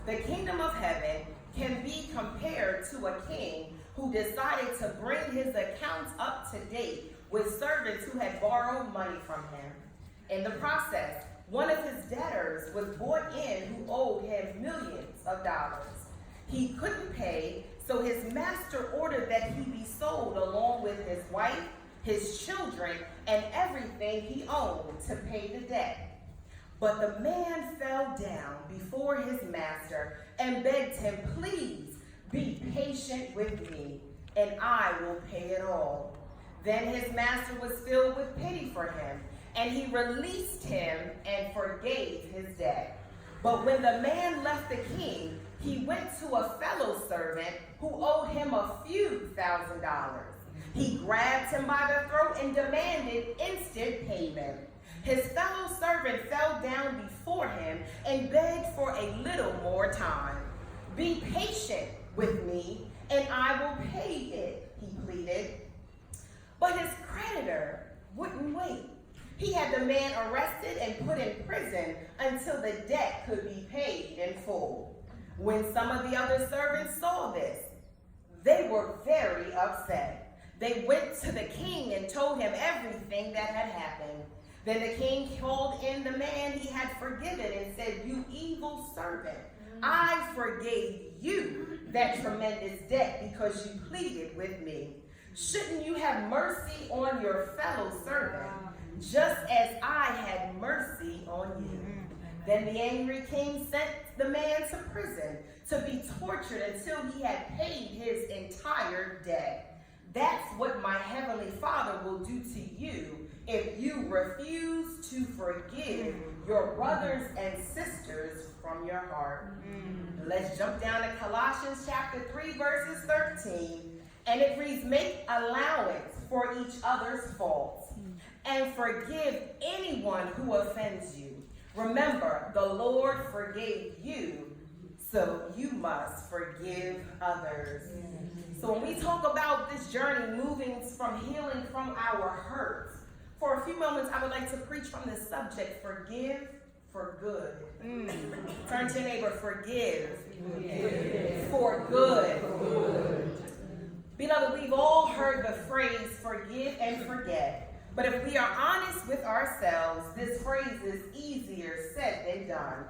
the kingdom of heaven can be compared to a king who decided to bring his accounts up to date with servants who had borrowed money from him. In the process, one of his debtors was brought in who owed him millions of dollars. He couldn't pay, so his master ordered that he be sold along with his wife, his children, and everything he owned to pay the debt. But the man fell down before his master and begged him, "Please be patient with me, and I will pay it all." Then his master was filled with pity for him, and he released him and forgave his debt. But when the man left the king, he went to a fellow servant who owed him a few $1,000s. He grabbed him by the throat and demanded instant payment. His fellow servant fell down before him and begged for a little more time. "Be patient with me, and I will pay it," he pleaded. But his creditor wouldn't wait. He had the man arrested and put in prison until the debt could be paid in full. When some of the other servants saw this, they were very upset. They went to the king and told him everything that had happened. Then the king called in the man he had forgiven and said, "You evil servant, I forgave you that tremendous debt because you pleaded with me. Shouldn't you have mercy on your fellow servant, just as I had mercy on you?" Then the angry king sent the man to prison to be tortured until he had paid his entire debt. That's what my heavenly Father will do to you if you refuse to forgive your brothers and sisters from your heart. Let's jump down to Colossians chapter 3, verses 13. And it reads, "Make allowance for each other's faults and forgive anyone who offends you. Remember, the Lord forgave you, so you must forgive others." So when we talk about this journey moving from healing from our hurts, for a few moments I would like to preach from the subject, forgive for good. Turn to your neighbor, forgive for good. Beloved, we've all heard the phrase forgive and forget. But if we are honest with ourselves, this phrase is easier said than done.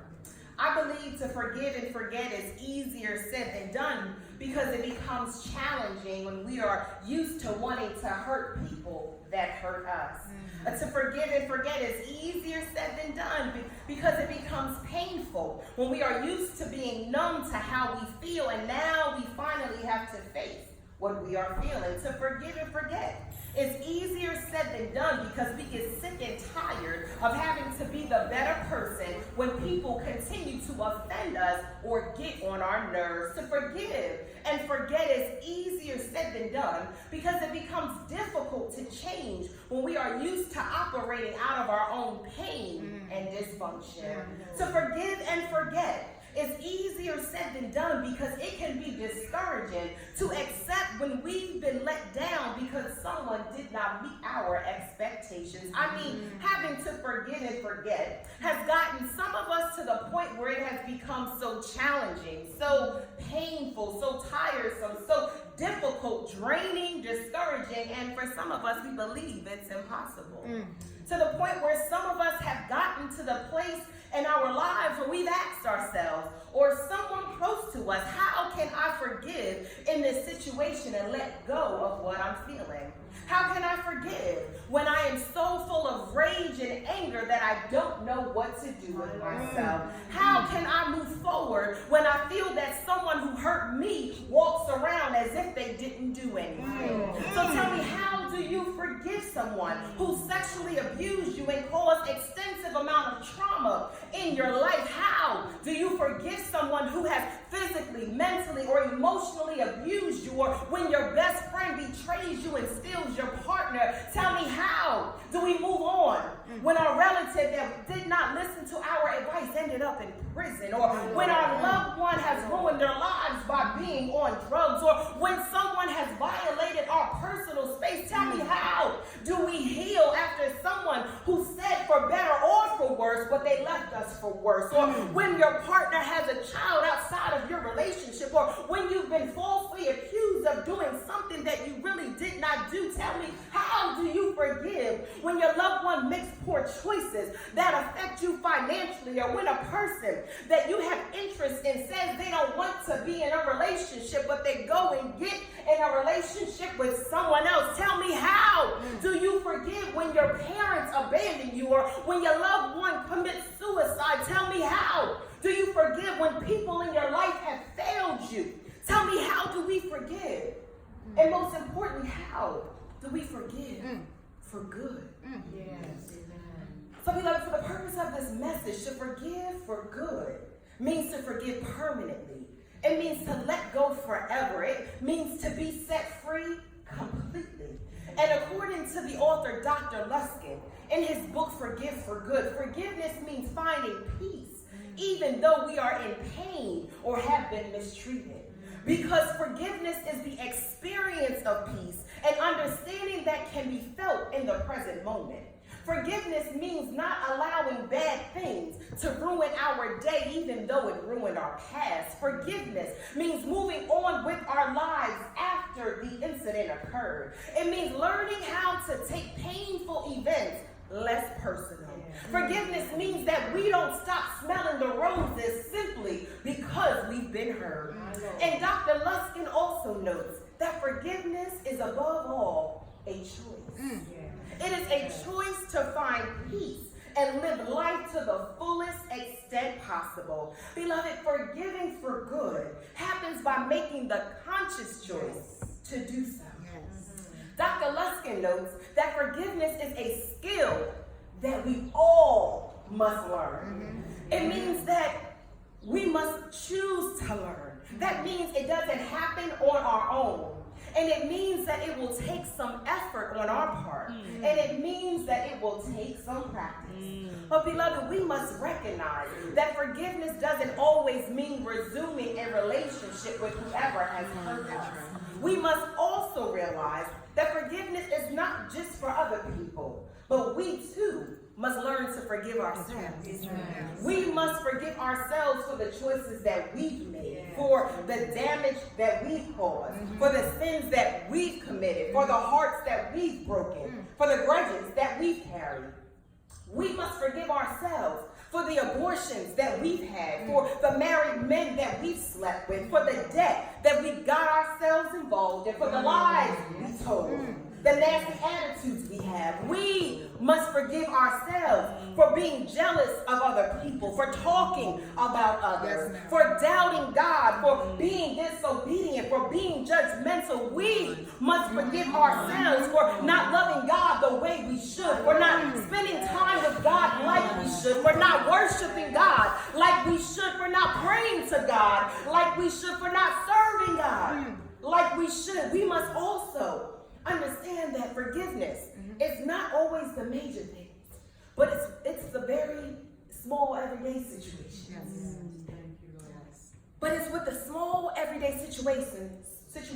I believe to forgive and forget is easier said than done because it becomes challenging when we are used to wanting to hurt people that hurt us. To forgive and forget is easier said than done because it becomes painful when we are used to being numb to how we feel, and now we finally have to face what we are feeling. To forgive and forget is easier said than done because we get sick and tired of having to be the better person when people continue to offend us or get on our nerves. To forgive and forget is easier said than done because it becomes difficult to change when we are used to operating out of our own pain and dysfunction. To forgive and forget is easier said than done because it can be discouraging to accept when we've been let down because someone did not meet our expectations. I mean, having to forgive and forget has gotten some of us to the point where it has become so challenging, so painful, so tiresome, so difficult, draining, discouraging, and for some of us, we believe it's impossible. To the point where some of us have gotten to the place in our lives where we've asked ourselves, or someone close to us, how can I forgive in this situation and let go of what I'm feeling? How can I forgive when I am so full of rage and anger that I don't know what to do with myself? How can I move forward when I feel that someone who hurt me walks around as if they didn't do anything? So tell me, how do you forgive someone who sexually abused you and caused extensive amount of trauma in your life? How do you forgive someone who has physically, mentally, or emotionally abused you, or when your best friend betrays you and steals your partner? Tell me, how do we move on when our relative that did not listen to our advice ended up in prison, or when our loved one has ruined their lives by being on drugs, or when someone has violated our personal space? Tell me, how do we heal after someone who said for better or for worse worse, but they left us for worse. Or when your partner has a child outside of your relationship, or when you've been falsely accused of doing something that you really did not do. Tell me, how do you forgive when your loved one makes poor choices that affect you financially, or when a person that you have interest in says they don't want to be in a relationship, but they go and get in a relationship with someone else? Tell me, how do you forgive when your parents abandon you, or when your loved one commits suicide? Tell me, how do you forgive when people in your life have failed you? Tell me, how do we forgive? And most importantly, how do we forgive for good? Yes. So beloved, for the purpose of this message, to forgive for good means to forgive permanently. It means to let go forever. It means to be set free completely. And according to the author, Dr. Luskin, in his book, Forgive for Good, forgiveness means finding peace, even though we are in pain or have been mistreated. Because forgiveness is the experience of peace and understanding that can be felt in the present moment. Forgiveness means not allowing bad things to ruin our day, even though it ruined our past. Forgiveness means moving on with our lives after the incident occurred. It means learning how to take painful events less personal. Forgiveness means that we don't stop smelling the roses simply because we've been hurt. And Dr. Luskin also notes that forgiveness is above all a choice. It is a choice to find peace and live life to the fullest extent possible. Beloved, forgiving for good happens by making the conscious choice to do so. Dr. Luskin notes that forgiveness is a skill that we all must learn. It means that we must choose to learn. That means it doesn't happen on our own. And it means that it will take some effort on our part. And it means that it will take some practice. But beloved, we must recognize that forgiveness doesn't always mean resuming a relationship with whoever has hurt us. We must also realize that forgiveness is not just for other people, but we too must learn to forgive ourselves. We must forgive ourselves for the choices that we've made, for the damage that we've caused, for the sins that we've committed, for the hearts that we've broken, for the grudges that we've carried. We must forgive ourselves for the abortions that we've had, for the married men that we've slept with, for the debt that we got ourselves involved in, for the lies we told, the nasty attitudes we have. We must forgive ourselves for being jealous of other people, for talking about others, for doubting God, for being disobedient, for being judgmental. We must forgive ourselves for not loving God the way we should, for not spending time with God like we should, for not worshiping God like we should, for not praying to God like we should, for not serving God like we should. We must also understand that forgiveness is not always the major things, but it's the very small everyday situations. But it's with the small everyday situations such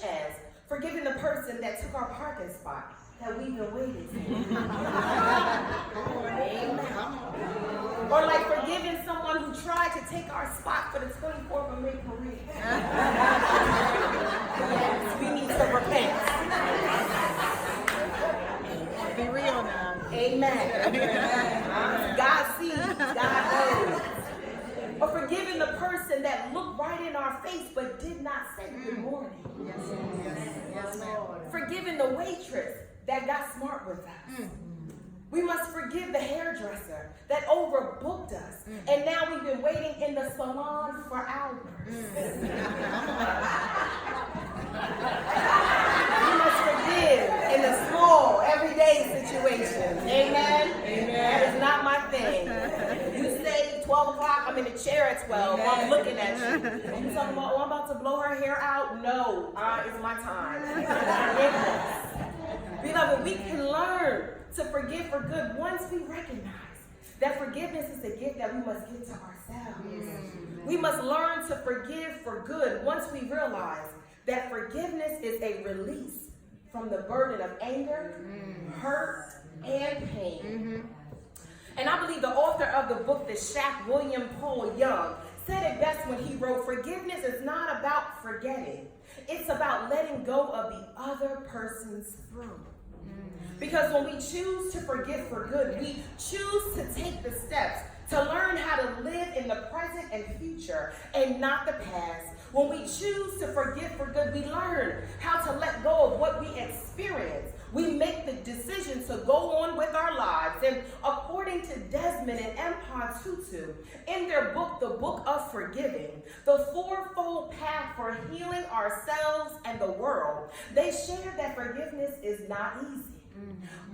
as forgiving the person that took our parking spot that we've been waiting for. Amen. Or like forgiving someone who tried to take our spot for the 24th of May parade. Yes, we need to repent. Be real now. Amen. God sees, God knows. Or forgiving the person that looked right in our face but did not say good morning. Yes, Lord. Forgiving the waitress that got smart with us. We must forgive the hairdresser that overbooked us. And now we've been waiting in the salon for hours. We must forgive in the small, everyday situations. Amen? That is not my thing. You say 12 o'clock, I'm in the chair at 12. I'm looking at you. You talking about, I'm about to blow her hair out? No, it's my time. Beloved, we can learn to forgive for good once we recognize that forgiveness is a gift that we must give to ourselves. We must learn to forgive for good once we realize that forgiveness is a release from the burden of anger, hurt, and pain. And I believe the author of the book, The Shack, William Paul Young, said it best when he wrote, "Forgiveness is not about forgetting. It's about letting go of the other person's throat." Because when we choose to forgive for good, we choose to take the steps to learn how to live in the present and future and not the past. When we choose to forgive for good, we learn how to let go of what we experience. We make the decision to go on with our lives. And according to Desmond and Empire Tutu, in their book, The Book of Forgiving, the fourfold path for healing ourselves and the world, they share that forgiveness is not easy,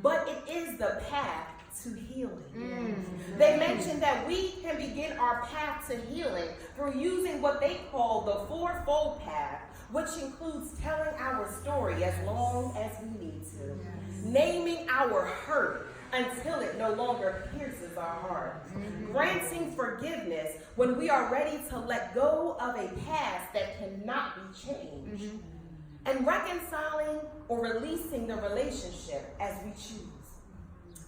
but it is the path to healing. They mentioned that we can begin our path to healing through using what they call the fourfold path, which includes telling our story as long as we need to, naming our hurt until it no longer pierces our heart, granting forgiveness when we are ready to let go of a past that cannot be changed, and reconciling or releasing the relationship as we choose.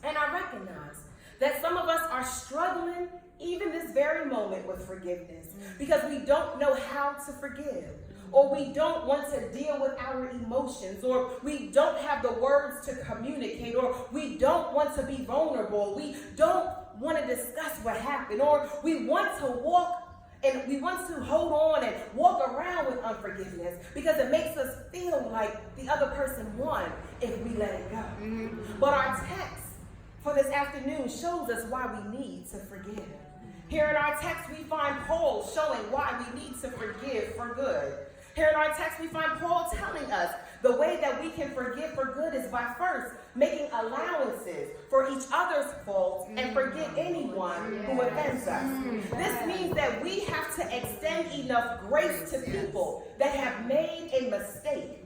And I recognize that some of us are struggling even this very moment with forgiveness because we don't know how to forgive, or we don't want to deal with our emotions, or we don't have the words to communicate, or we don't want to be vulnerable, we don't want to discuss what happened, or we want to hold on and walk around with unforgiveness because it makes us feel like the other person won if we let it go. But our text for this afternoon shows us why we need to forgive. Here in our text, we find Paul showing why we need to forgive for good. Here in our text, we find Paul telling us the way that we can forgive for good is by first making allowances for each other's faults and forgive anyone who offends us. This means that we have to extend enough grace to people that have made a mistake.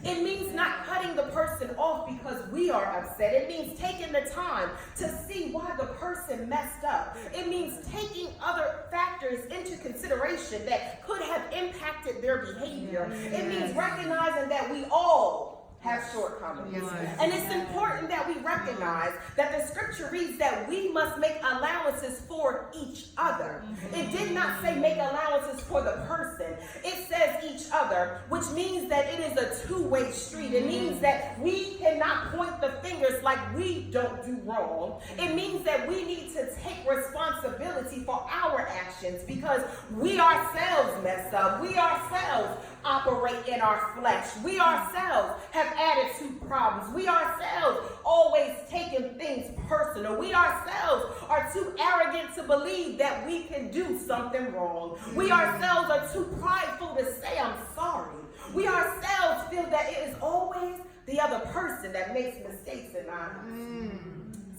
It means not cutting the person off because we are upset. It means taking the time to see why the person messed up. It means taking other factors into consideration that could have impacted their behavior. It means recognizing that we all have shortcomings. And it's important that we recognize that the scripture reads that we must make allowances for each other. It did not say make allowances for the person. It says each other, which means that it is a two-way street. It means that we cannot point the fingers like we don't do wrong. It means that we need to take responsibility for our actions because we ourselves mess up. We ourselves operate in our flesh. We ourselves have attitude problems. We ourselves always taking things personal. We ourselves are too arrogant to believe that we can do something wrong. We ourselves are too prideful to say I'm sorry. We ourselves feel that it is always the other person that makes mistakes in our lives.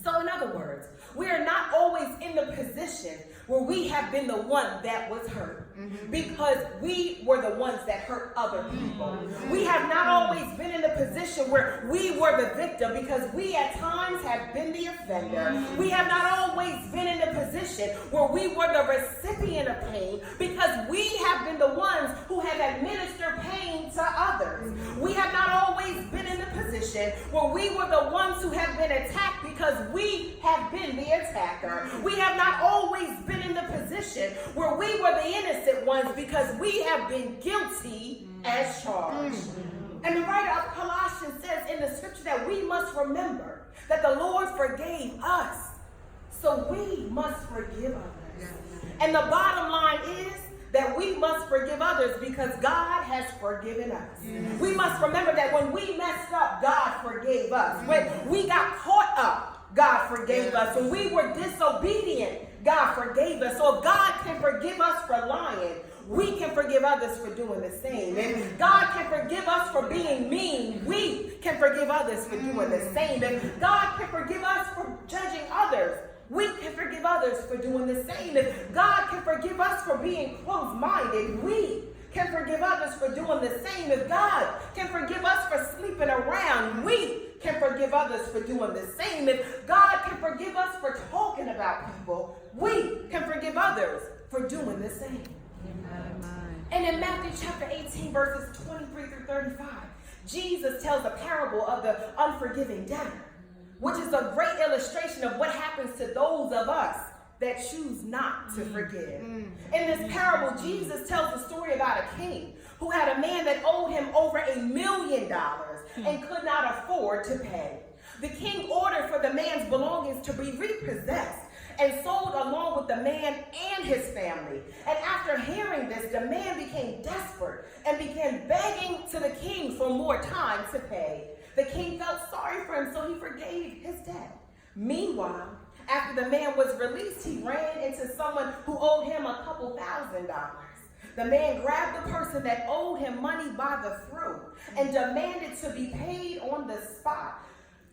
So in other words, we are not always in the position where we have been the one that was hurt because we were the ones that hurt other people. We have not always been in the position where we were the victim because we at times have been the offender. We have not always been in the position where we were the recipient of pain because we have been the ones who have administered pain to others. We have not always been in the position where we were the ones who have been attacked because we have been the attacker. We have not always been in the position where we were the innocent ones because we have been guilty as charged. And the writer of Colossians says in the scripture that we must remember that the Lord forgave us, so we must forgive others. And the bottom line is that we must forgive others because God has forgiven us. We must remember that when we messed up, God forgave us. When we got caught up, God forgave us. When we were disobedient, God forgave us. So if God can forgive us for lying, we can forgive others for doing the same. And God can forgive us for being mean. We can forgive others for doing the same. And God can forgive us for judging others. We can forgive others for doing the same. If God can forgive us for being closed-minded, we can forgive others for doing the same. If God can forgive us for sleeping around, we can forgive others for doing the same. If God can forgive us for talking about people, we can forgive others for doing the same. And in Matthew chapter 18, verses 23 through 35, Jesus tells a parable of the unforgiving debtor. which is a great illustration of what happens to those of us that choose not to forgive. In this parable, Jesus tells the story about a king who had a man that owed him over $1 million and could not afford to pay. The king ordered for the man's belongings to be repossessed and sold along with the man and his family. And after hearing this, the man became desperate and began begging to the king for more time to pay. The king felt sorry for him, so he forgave his debt. Meanwhile, after the man was released, he ran into someone who owed him a couple $1,000s. The man grabbed the person that owed him money by the throat and demanded to be paid on the spot.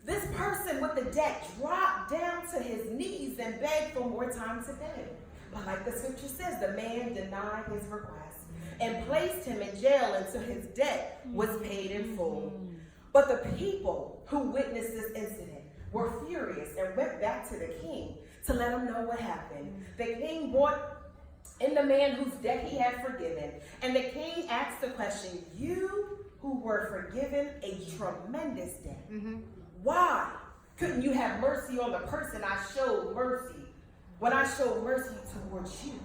This person with the debt dropped down to his knees and begged for more time to pay. But like the scripture says, the man denied his request and placed him in jail until his debt was paid in full. But the people who witnessed this incident were furious and went back to the king to let him know what happened. The king brought in the man whose debt he had forgiven, and the king asked the question, "You who were forgiven a tremendous debt, why couldn't you have mercy on the person I showed mercy when I showed mercy towards you?"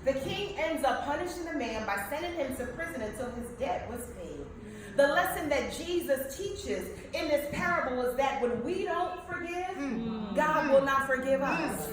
The king ends up punishing the man by sending him to prison until his debt was paid. The lesson that Jesus teaches in this parable is that when we don't forgive, God will not forgive us.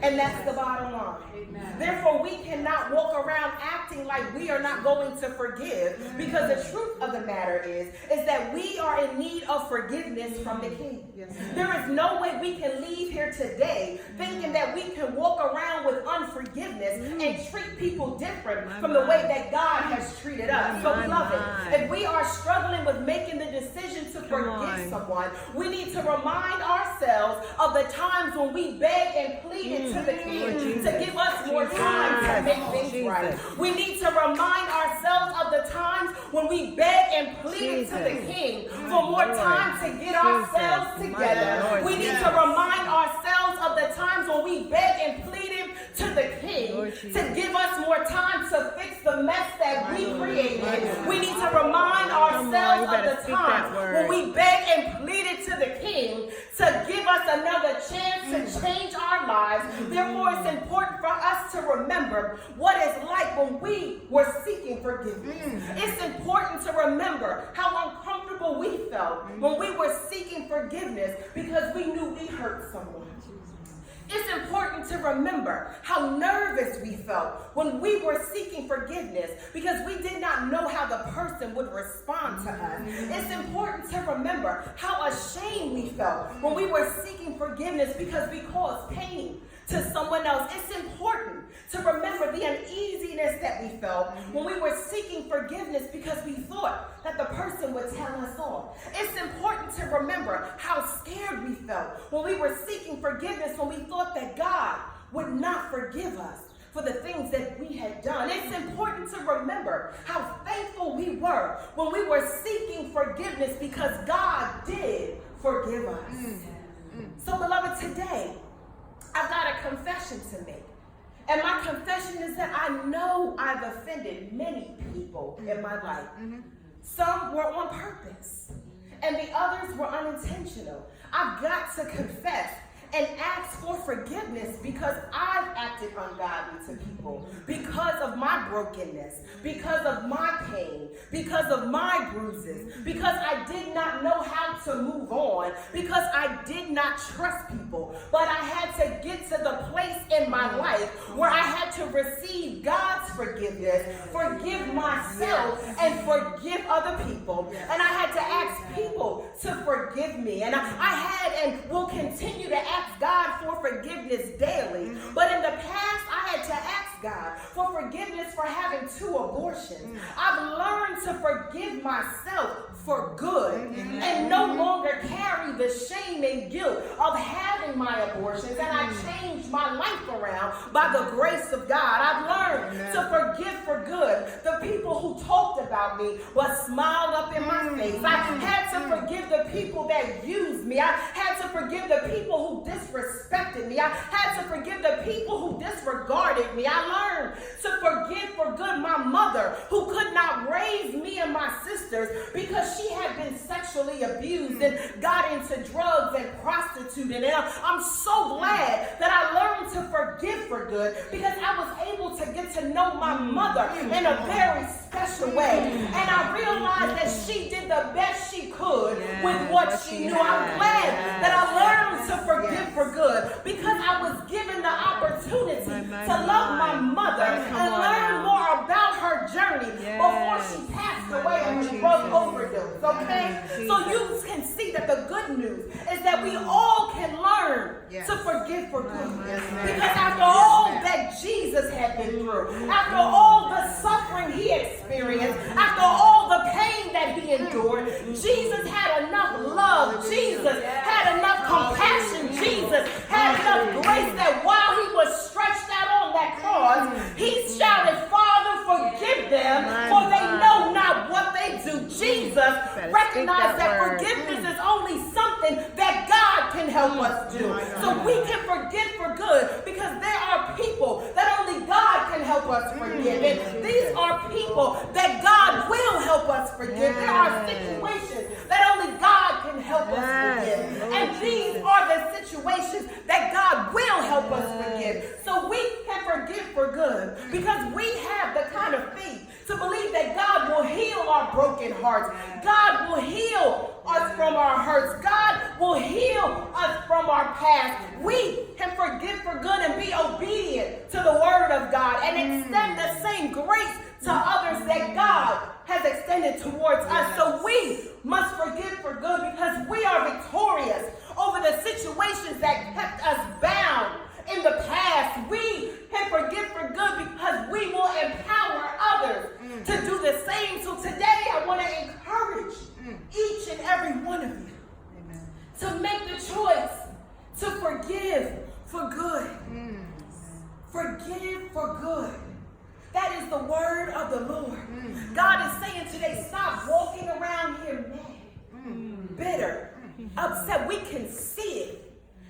And that's the bottom line. Therefore, we cannot walk around acting like we are not going to forgive, because the truth of the matter is that we are in need of forgiveness from the King. There is no way we can leave here today thinking that we can walk around with unforgiveness and treat people different from the way that God has treated us. So beloved, if we are struggling with making the decision to forgive someone, we need to remind ourselves of the times when we begged and pleaded to the King to give us more time to make things right. We need to remind ourselves of the times when we begged and pleaded to the King for more time to get ourselves together. We need to remind ourselves of the times when we begged and pleaded to the King to give us more time to fix the mess that we created. We need to remind ourselves of the times when we begged and pleaded to the King to give us another chance to change our lives. Therefore, it's important for us to remember what it's like when we were seeking forgiveness. It's important to remember how uncomfortable we felt when we were seeking forgiveness because we knew we hurt someone. It's important to remember how nervous we felt when we were seeking forgiveness because we did not know how the person would respond to us. It's important to remember how ashamed we felt when we were seeking forgiveness because we caused pain to someone else. It's important to remember the uneasiness that we felt when we were seeking forgiveness because we thought that the person would tell us off. It's important to remember how scared we felt when we were seeking forgiveness when we thought that God would not forgive us for the things that we had done. It's important to remember how thankful we were when we were seeking forgiveness because God did forgive us. So, beloved, today, I've got a confession to make. And my confession is that I know I've offended many people in my life. Some were on purpose, and the others were unintentional. I've got to confess and ask for forgiveness because I've acted ungodly to people, because of my brokenness, because of my pain, because of my bruises, because I did not know how to move on, because I did not trust people. But I had to get to the place in my life where I had to receive God's forgiveness, forgive myself, and forgive other people. And I had to ask people to forgive me. And I had and will continue to ask God for forgiveness daily. But in the past, I had to ask God for forgiveness for having 2 abortions. I've learned to forgive myself for good and no longer carry the shame and guilt of having my abortions. And I changed my life around by the grace of God. I've learned to forgive for good the people who talked about me but smiled up in my face. I had to forgive the people that used me. I had to forgive the people who disrespected me. I had to forgive the people who disregarded me. I learned to forgive for good my mother, who could not raise me and my sisters because she had been sexually abused and got into drugs and prostituted. And I'm so glad that I learned to forgive for good, because I was able to get to know my mother in a very special way. And I realized that she did the best she could with what she knew. I'm glad that I learned to forgive for good, because I was given the opportunity to love my mother and learn more about her journey before she passed away of a drug overdose. Okay? So you can see that the good news is that we all can learn to forgive for good. Because after all that Jesus had been through, after all the suffering he experienced, after all the pain that he endured, Jesus had enough love. Jesus had enough compassion. Jesus had enough grace that while he was stretched out on that cross, he shouted, "Father, forgive them, for they know not what they do." Jesus recognized that forgiveness is only something that God can help us do. So we can forgive for good, because there are people that only God can help us forgive. And these are people that God will help us forgive. There are situations that only God can help us forgive. And these are the situations that God will help us forgive. So we can forgive for good, because we have the kind of faith to believe that God will heal our broken hearts. God will heal us from our hurts. God will heal us from our past. We can forgive for good and be obedient to the word of God and extend the same grace to others that God has extended towards us. So we must forgive for good, because we are victorious over the situations that kept us bound in the past. We can forgive for good because we will empower others to do the same. So today I want to encourage each and every one of you to make the choice to forgive for good. Forgive for good. That is the word of the Lord. God is saying today, stop walking around here mad, bitter, upset. We can see